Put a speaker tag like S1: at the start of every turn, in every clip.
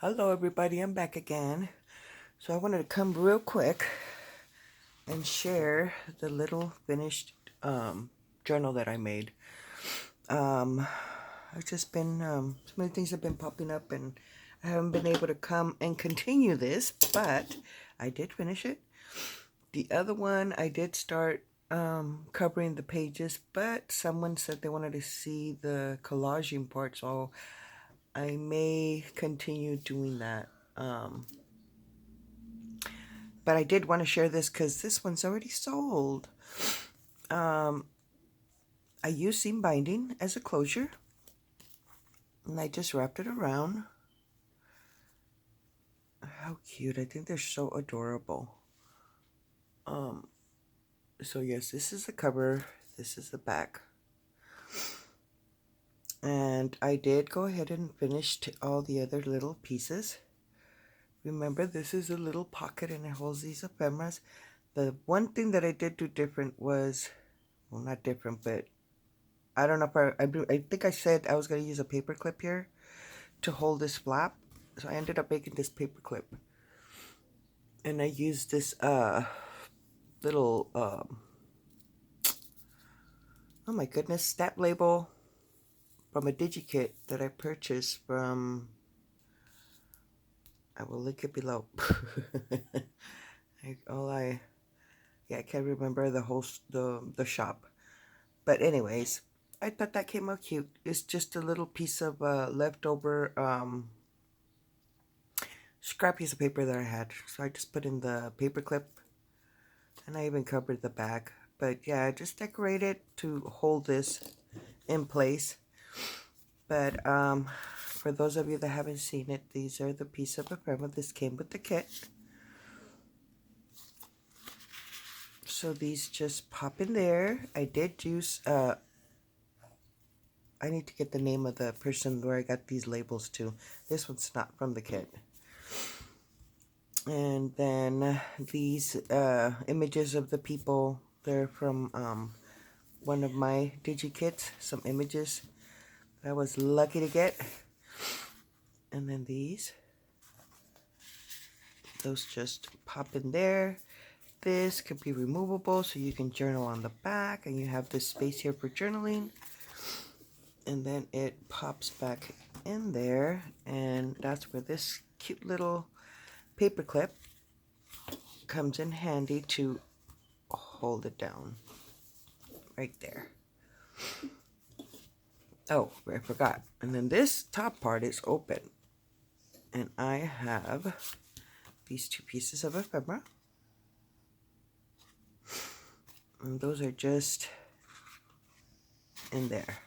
S1: Hello everybody, I'm back again. So I wanted to come real quick and share the little finished journal that I made. I've just been, so many things have been popping up and I haven't been able to come and continue this, but I did finish it. The other one, I did start covering the pages, but someone said they wanted to see the collaging part, so I may continue doing that. But I did want to share this because this one's already sold. I used seam binding as a closure, and I just wrapped it around. How cute. I think they're so adorable. So yes, this is the cover. This is the back. And I did go ahead and finish all the other little pieces. Remember, this is a little pocket and it holds these ephemeras. The one thing that I did do different was, well, not different, but I don't know if I think I said I was going to use a paper clip here to hold this flap. So I ended up making this paper clip. And I used this little, oh my goodness, stamp label from a DigiKit that I purchased from, I will link it below. I can't remember the whole, the shop. But anyways, I thought that came out cute. It's just a little piece of leftover scrap piece of paper that I had. So I just put in the paper clip and I even covered the back. But yeah, I just decorated to hold this in place. But for those of you that haven't seen it, these are the piece of ephemera. This came with the kit. So these just pop in there. I did use, I need to get the name of the person where I got these labels to. This one's not from the kit. And then these images of the people, they're from one of my DigiKits, some images that I was lucky to get. And then those just pop in there. This could be removable so you can journal on the back and you have this space here for journaling. And then it pops back in there, and that's where this cute little paper clip comes in handy to hold it down right there. Oh, I forgot. And then this top part is open, and I have these two pieces of ephemera, and those are just in there.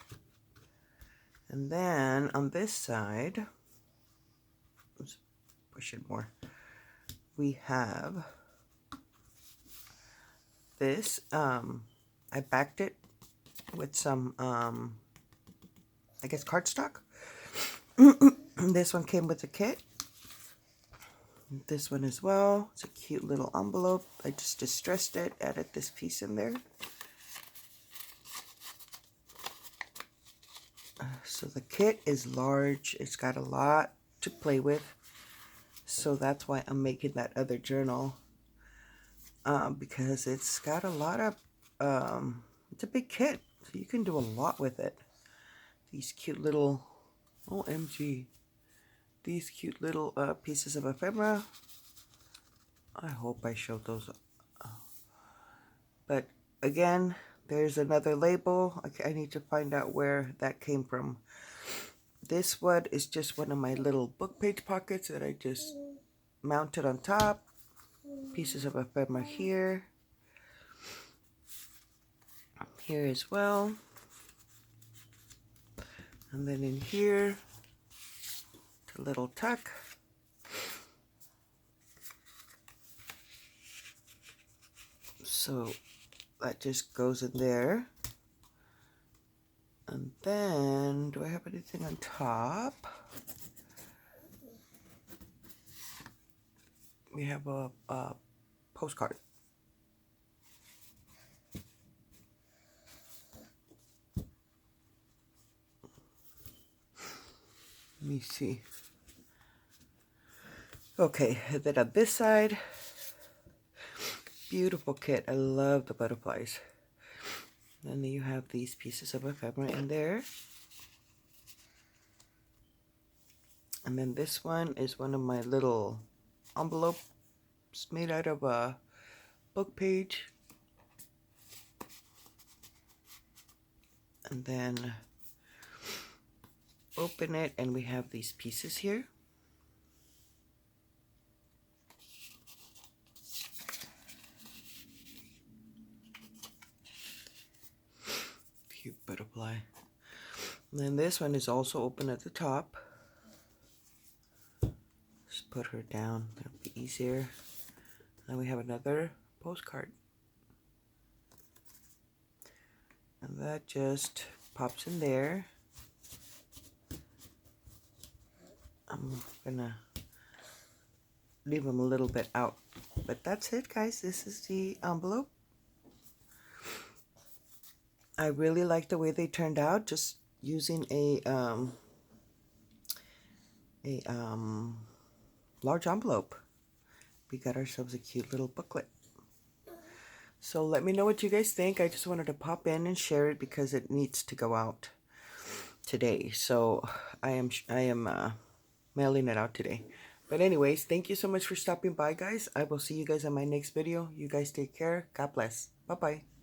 S1: And then on this side, let's push it more, we have this. I backed it with some I guess cardstock. This one came with the kit. This one as well. It's a cute little envelope. I just distressed it, added this piece in there. So the kit is large. It's got a lot to play with. So that's why I'm making that other journal. Because it's got a lot of, it's a big kit. So you can do a lot with it. These cute little, OMG. These cute little pieces of ephemera. I hope I showed those. But again, there's another label. I need to find out where that came from. This one is just one of my little book page pockets that I just mounted on top. Pieces of ephemera here. Here as well. And then in here, a little tuck. So that just goes in there. And then, do I have anything on top? We have a postcard. Let me see. Okay, and then on this side, beautiful kit. I love the butterflies. And then you have these pieces of ephemera in there. And then this one is one of my little envelopes made out of a book page. And then open it and we have these pieces here. Cute butterfly. And then this one is also open at the top. Just put her down, that'll be easier. Then we have another postcard. And that just pops in there. I'm gonna leave them a little bit out. But that's it, guys. This is the envelope. I really like the way they turned out, just using a large envelope. We got ourselves a cute little booklet. So let me know what you guys think. I just wanted to pop in and share it because it needs to go out today. So I am mailing it out today. But anyways, thank you so much for stopping by, guys. I will see you guys on my next video. You guys take care. God bless. Bye-bye.